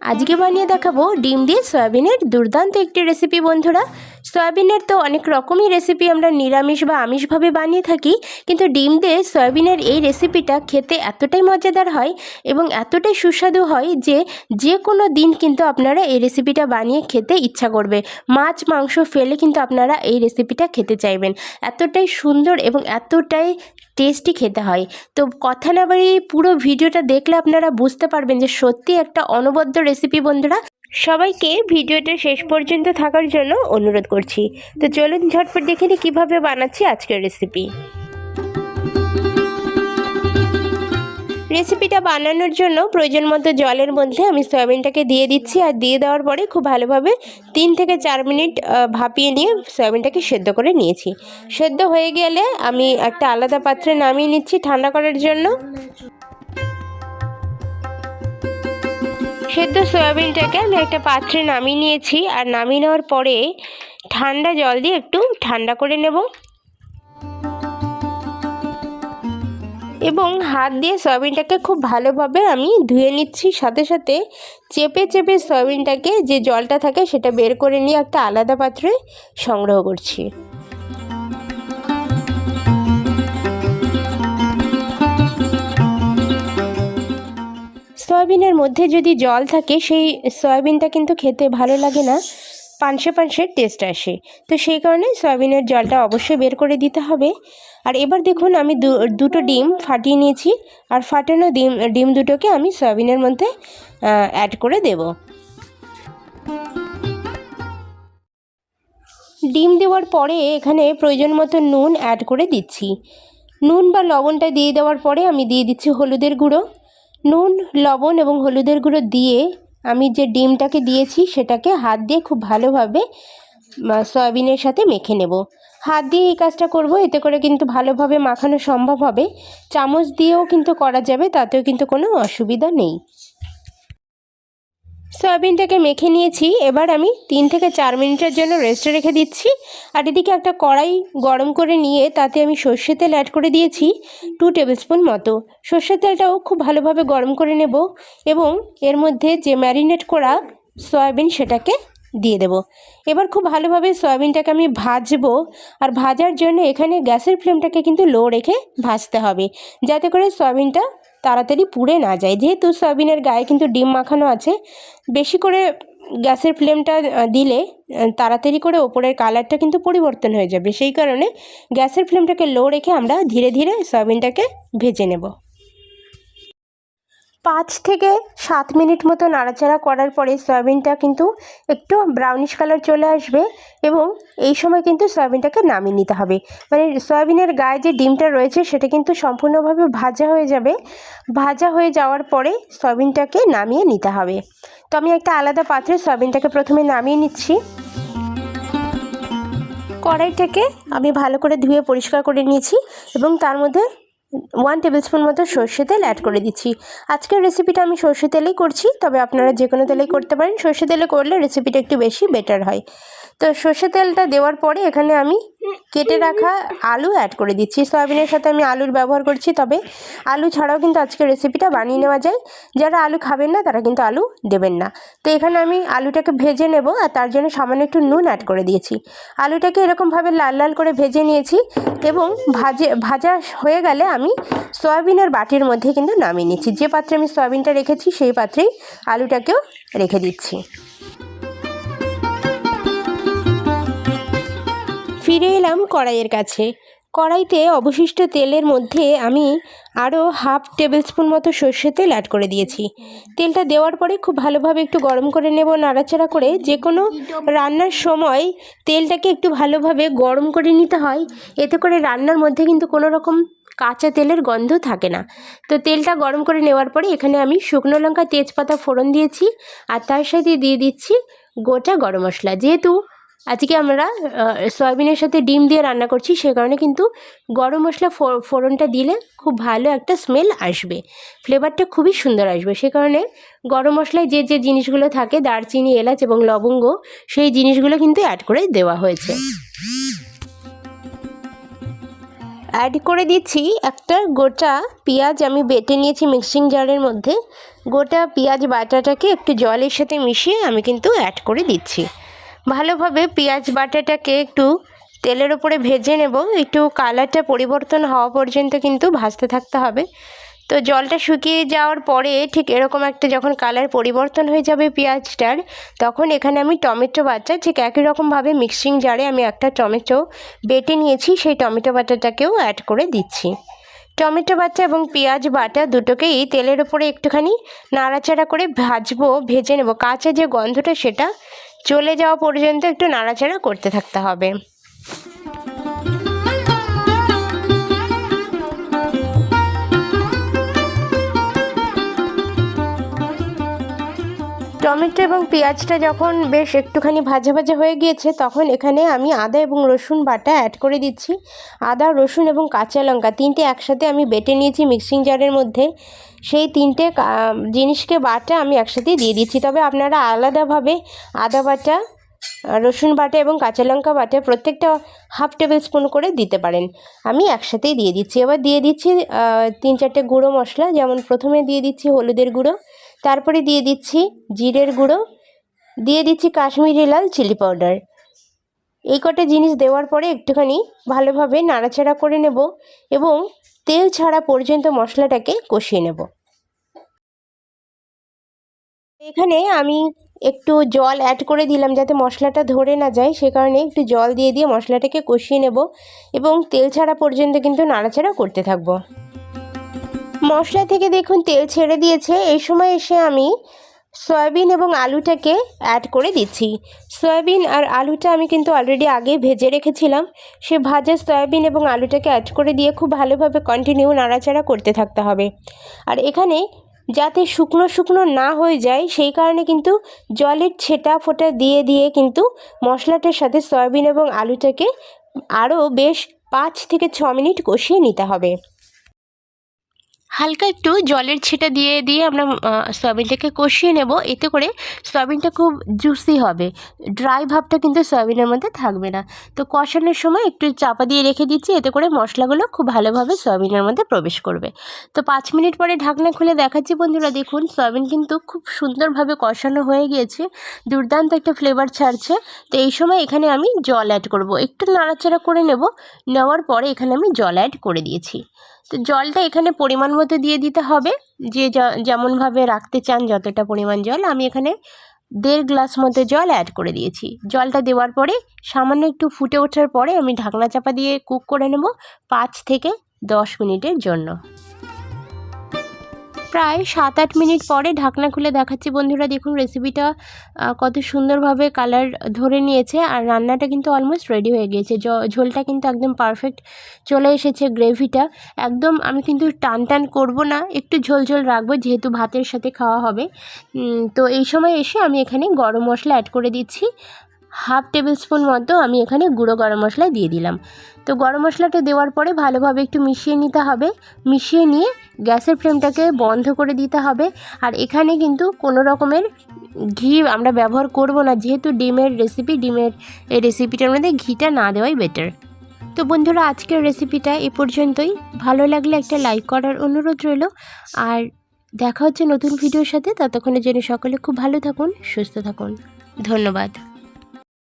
আজকে বানিয়ে দেখাবো ডিম দিয়ে সয়াবিনের দুর্দান্ত একটি রেসিপি। বন্ধুরা, সয়াবিনের তো অনেক রকমই রেসিপি আমরা নিরামিষ বা আমিষভাবে বানিয়ে থাকি, কিন্তু ডিম দিয়ে সয়াবিনের এই রেসিপিটা খেতে এতটাই মজাদার হয় এবং এতটাই সুস্বাদু হয় যে যে কোনো দিন কিন্তু আপনারা এই রেসিপিটা বানিয়ে খেতে ইচ্ছা করবে। মাছ মাংস ফেলে কিন্তু আপনারা এই রেসিপিটা খেতে চাইবেন, এতটাই সুন্দর এবং এতটাই টেস্টি খেতে হয়। তো কথা না বাড়িয়ে পুরো ভিডিওটা দেখলে আপনারা বুঝতে পারবেন যে সত্যি একটা অনবদ্য রেসিপি। বন্ধুরা, সবাইকে ভিডিওটা শেষ পর্যন্ত থাকার জন্য অনুরোধ করছি। তো চলুন ঝটপট দেখে নিই কীভাবে বানাচ্ছি আজকের রেসিপিটা বানানোর জন্য প্রয়োজন মতো জলের মধ্যে আমি সয়াবিনটাকে দিয়ে দিচ্ছি, আর দিয়ে দেওয়ার পরে খুব ভালোভাবে 3 থেকে 4 মিনিট ভাপিয়ে নিয়ে সয়াবিনটাকে সেদ্ধ করে নিয়েছি। সেদ্ধ হয়ে গেলে আমি একটা আলাদা পাত্রে নামিয়ে নিচ্ছি ঠান্ডা করার জন্য। সেদ্ধ সয়াবিনটাকে আমি একটা পাত্রে নামিয়ে নিয়েছি, আর নামিয়ে নেওয়ার পরে ঠান্ডা জল দিয়ে একটু ঠান্ডা করে নেব এবং হাত দিয়ে সয়াবিনটাকে খুব ভালোভাবে আমি ধুয়ে নিচ্ছি। সাথে সাথে চেপে চেপে সয়াবিনটাকে যে জলটা থাকে সেটা বের করে নিয়ে একটা আলাদা পাত্রে সংগ্রহ করছি। সয়াবিনের মধ্যে যদি জল থাকে সেই সয়াবিনটা কিন্তু খেতে ভালো লাগে না, পানসে পানসে টেস্ট আসে। তো সেই কারণে সয়াবিনের জলটা অবশ্যই বের করে দিতে হবে। আর এবার দেখুন আমি দুটো ডিম ফাটিয়ে নিয়েছি, আর ফাটানো ডিম দুটোকে আমি সয়াবিনের মধ্যে অ্যাড করে দেব। ডিম দেওয়ার পরে এখানে প্রয়োজন মতো নুন অ্যাড করে দিচ্ছি। নুন বা লবণটা দিয়ে দেওয়ার পরে আমি দিয়ে দিচ্ছি হলুদের গুঁড়ো। নুন, লবণ এবং হলুদের গুঁড়ো দিয়ে আমি যে ডিমটাকে দিয়েছি সেটাকে হাত দিয়ে খুব ভালোভাবে সয়াবিনের সাথে মেখে নেব। হাত দিয়ে এই কাজটা করব, এতে করে কিন্তু ভালোভাবে মাখানো সম্ভব হবে। চামচ দিয়েও কিন্তু করা যাবে, তাতেও কিন্তু কোনো অসুবিধা নেই। সয়াবিনটাকে মেখে নিয়েছি, এবার আমি 3 থেকে 4 মিনিটের জন্য রেস্টে রেখে দিচ্ছি। আর এদিকে একটা কড়াই গরম করে নিয়ে তাতে আমি সর্ষের তেল অ্যাড করে দিয়েছি 2 টেবিল স্পুন মতো। সর্ষের তেলটাও খুব ভালোভাবে গরম করে নেব এবং এর মধ্যে যে ম্যারিনেট করা সয়াবিন সেটাকে দিয়ে দেব। এবার খুব ভালোভাবে সয়াবিনটাকে আমি ভাজবো, আর ভাজার জন্য এখানে গ্যাসের ফ্লেমটাকে কিন্তু লো রেখে ভাজতে হবে, যাতে করে সয়াবিনটা তাড়াতাড়ি পুড়ে না যায়। যেহেতু সয়াবিনের গায়ে কিন্তু ডিম মাখানো আছে, বেশি করে গ্যাসের ফ্লেমটা দিলে তাড়াতাড়ি করে ওপরের কালারটা কিন্তু পরিবর্তন হয়ে যাবে। সেই কারণে গ্যাসের ফ্লেমটাকে লো রেখে আমরা ধীরে ধীরে সয়াবিনটাকে ভেজে নেব। 5 থেকে 7 মিনিট মতো নাড়াচাড়া করার পরে সয়াবিনটা কিন্তু একটু ব্রাউনিশ কালার চলে আসবে এবং এই সময় কিন্তু সয়াবিনটাকে নামিয়ে নিতে হবে। মানে সয়াবিনের গায়ে যে ডিমটা রয়েছে সেটা কিন্তু সম্পূর্ণভাবে ভাজা হয়ে যাবে। ভাজা হয়ে যাওয়ার পরে সয়াবিনটাকে নামিয়ে নিতে হবে। তো আমি একটা আলাদা পাত্রে সয়াবিনটাকে প্রথমে নামিয়ে নিচ্ছি। কড়াইটাকে আমি ভালো করে ধুয়ে পরিষ্কার করে নিয়েছি এবং তার মধ্যে 1 টেবিল স্পুন মতো সর্ষে তেল অ্যাড করে দিচ্ছি। আজকের রেসিপিটা আমি সর্ষে তেলেই করছি, তবে আপনারা যে কোনো তেলেই করতে পারেন। সর্ষে তেলে করলে রেসিপিটা একটু বেশি বেটার হয়। তো সর্ষে তেলটা দেওয়ার পরে এখানে আমি কেটে রাখা আলু অ্যাড করে দিচ্ছি। সয়াবিনের সাথে আমি আলুর ব্যবহার করছি, তবে আলু ছাড়াও কিন্তু আজকের রেসিপিটা বানিয়ে নেওয়া যায়। যারা আলু খাবেন না তারা কিন্তু আলু দেবেন না। তো এখানে আমি আলুটাকে ভেজে নেব, আর তার জন্য সামান্য একটু নুন অ্যাড করে দিয়েছি। আলুটাকে এরকমভাবে লাল লাল করে ভেজে নিয়েছি এবং ভাজা হয়ে গেলে আমি সয়াবিনের বাটির মধ্যে কিন্তু নামিয়ে নিচ্ছি। যে পাত্রে আমি সয়াবিনটা রেখেছি সেই পাত্রেই আলুটাকেও রেখে দিচ্ছি। ফিরে এলাম কড়াইয়ের কাছে। কড়াইতে অবশিষ্ট তেলের মধ্যে আমি আরও 1/2 টেবিল স্পুন মতো সর্ষের তেল অ্যাড করে দিয়েছি। তেলটা দেওয়ার পরে খুব ভালোভাবে একটু গরম করে নেব নাড়াচাড়া করে। যে কোনো রান্নার সময় তেলটাকে একটু ভালোভাবে গরম করে নিতে হয়, এতে করে রান্নার মধ্যে কিন্তু কোনো রকম কাঁচা তেলের গন্ধ থাকে না। তো তেলটা গরম করে নেওয়ার পরে এখানে আমি শুকনো লঙ্কা, তেজপাতা ফোড়ন দিয়েছি, আর তার সাথে দিয়ে দিচ্ছি গোটা গরম মশলা। যেহেতু আজকে আমরা সয়াবিনের সাথে ডিম দিয়ে রান্না করছি, সে কারণে কিন্তু গরম মশলা ফোড়নটা দিলে খুব ভালো একটা স্মেল আসবে, ফ্লেভারটা খুবই সুন্দর আসবে। সে কারণে গরম মশলায় যে যে জিনিসগুলো থাকে, দারচিনি, এলাচ এবং লবঙ্গ, সেই জিনিসগুলো কিন্তু অ্যাড করে দেওয়া হয়েছে। অ্যাড করে দিচ্ছি একটা গোটা পেঁয়াজ, আমি বেটে নিয়েছি মিক্সিং জারের মধ্যে। গোটা পেঁয়াজ বাটাটাকে একটু জলের সাথে মিশিয়ে আমি কিন্তু অ্যাড করে দিচ্ছি। ভালোভাবে পেঁয়াজ বাটাটাকে একটু তেলের ওপরে ভেজে নেব, একটু কালারটা পরিবর্তন হওয়া পর্যন্ত কিন্তু ভাজতে থাকতে হবে। তো জলটা শুকিয়ে যাওয়ার পরে ঠিক এরকম একটা যখন কালার পরিবর্তন হয়ে যাবে পেঁয়াজটার, তখন এখানে আমি টমেটো বাটা ঠিক একই রকমভাবে মিক্সিং জারে আমি একটা টমেটো বেটে নিয়েছি, সেই টমেটো বাটাটাকেও অ্যাড করে দিচ্ছি। টমেটো বাটা এবং পেঁয়াজ বাটা দুটোকেই তেলের ওপরে একটুখানি নাড়াচাড়া করে ভেজে নেব। কাঁচা যে গন্ধটা সেটা চলে যাওয়া পর্যন্ত একটু নাড়াচাড়া করতে থাকতে হবে। টমেটো এবং পেঁয়াজটা যখন বেশ একটুখানি ভাজা ভাজা হয়ে গিয়েছে, তখন এখানে আমি আদা এবং রসুন বাটা অ্যাড করে দিচ্ছি। আদা, রসুন এবং কাঁচা লঙ্কা তিনটে একসাথে আমি বেটে নিয়েছি মিক্সিং জারের মধ্যে। সেই তিনটে জিনিসকে বাটা আমি একসাথে দিয়ে দিচ্ছি। তবে আপনারা আলাদাভাবে আদা বাটা, রসুন বাটা এবং কাঁচা লঙ্কা বাটা প্রত্যেকটা হাফ টেবিল স্পুন করে দিতে পারেন। আমি একসাথেই দিয়ে দিচ্ছি। এবার দিয়ে দিচ্ছি 3-4টে গুঁড়ো মশলা। যেমন প্রথমে দিয়ে দিচ্ছি হলুদের গুঁড়ো, তারপরে দিয়ে দিচ্ছি জিরের গুঁড়ো, দিয়ে দিচ্ছি কাশ্মীরি লাল চিলি পাউডার। এই কটা জিনিস দেওয়ার পরে একটুখানি ভালোভাবে নাড়াচাড়া করে নেব এবং তেল ছাড়া পর্যন্ত মশলাটাকে কষিয়ে নেব। এখানে আমি একটু জল অ্যাড করে দিলাম যাতে মশলাটা ধরে না যায়, সে কারণে একটু জল দিয়ে মশলাটাকে কষিয়ে নেব এবং তেল ছাড়া পর্যন্ত কিন্তু নাড়াচাড়া করতে থাকবো। মশলা থেকে দেখুন তেল ছেড়ে দিয়েছে। এই সময় এসে আমি সয়াবিন এবং আলুটাকে অ্যাড করে দিচ্ছি। সয়াবিন আর আলুটা আমি কিন্তু অলরেডি আগে ভেজে রেখেছিলাম। সে ভাজা সয়াবিন এবং আলুটাকে অ্যাড করে দিয়ে খুব ভালোভাবে কন্টিনিউ নাড়াচাড়া করতে থাকতে হবে। আর এখানে যাতে শুকনো শুকনো না হয়ে যায় সেই কারণে কিন্তু জলের ছেটা ফোঁটা দিয়ে কিন্তু মশলাটার সাথে সয়াবিন এবং আলুটাকে আরও বেশ 5 থেকে 6 মিনিট কষিয়ে নিতে হবে। হালকা একটু জলের ছেটা দিয়ে আমরা সয়াবিনটাকে কষিয়ে নেব। এতে করে সয়াবিনটা খুব জুসি হবে, ড্রাই ভাবটা কিন্তু সয়াবিনের মধ্যে থাকবে না। তো কষানোর সময় একটু চাপা দিয়ে রেখে দিচ্ছি, এতে করে মশলাগুলো খুব ভালোভাবে সয়াবিনের মধ্যে প্রবেশ করবে। তো 5 মিনিট পরে ঢাকনা খুলে দেখাচ্ছি বন্ধুরা, দেখুন সয়াবিন কিন্তু খুব সুন্দরভাবে কষানো হয়ে গিয়েছে, দুর্দান্ত একটা ফ্লেভার ছাড়ছে। তো এই সময় এখানে আমি জল অ্যাড করব, একটু নাড়াচাড়া করে নেওয়ার পরে এখানে আমি জল অ্যাড করে দিয়েছি। তো জলটা এখানে পরিমাণ মতো দিয়ে দিতে হবে, যে যেমনভাবে রাখতে চান যতটা পরিমাণ জল। আমি এখানে 1.5 গ্লাস মতো জল অ্যাড করে দিয়েছি। জলটা দেওয়ার পরে সামান্য একটু ফুটে ওঠার পরে আমি ঢাকনা চাপা দিয়ে কুক করে নেব 5 থেকে 10 মিনিটের জন্য। প্রায় 7-8 মিনিট পরে ঢাকনা খুলে দেখাচ্ছি বন্ধুরা, দেখুন রেসিপিটা কত সুন্দরভাবে কালার ধরে নিয়েছে আর রান্নাটা কিন্তু অলমোস্ট রেডি হয়ে গিয়েছে। ঝোলটা কিন্তু একদম পারফেক্ট চলে এসেছে। গ্রেভিটা একদম আমি কিন্তু টান করব না, একটু ঝোল রাখবো যেহেতু ভাতের সাথে খাওয়া হবে। তো এই সময় এসে আমি এখানে গরম মশলা অ্যাড করে দিচ্ছি। হাফ টেবিল স্পুন মতো আমি এখানে গুঁড়ো গরম মশলা দিয়ে দিলাম। তো গরম মশলাটা দেওয়ার পরে ভালোভাবে একটু মিশিয়ে নিতে হবে। মিশিয়ে নিয়ে গ্যাসের ফ্লেমটাকে বন্ধ করে দিতে হবে। আর এখানে কিন্তু কোনো রকমের ঘি আমরা ব্যবহার করব না, যেহেতু ডিমের এই রেসিপিটার মধ্যে ঘিটা না দেওয়াই বেটার। তো বন্ধুরা, আজকের রেসিপিটা এ পর্যন্তই। ভালো লাগলে একটা লাইক করার অনুরোধ রইল। আর দেখা হচ্ছে নতুন ভিডিওর সাথে। ততক্ষণের জন্য সকলে খুব ভালো থাকুন, সুস্থ থাকুন। ধন্যবাদ।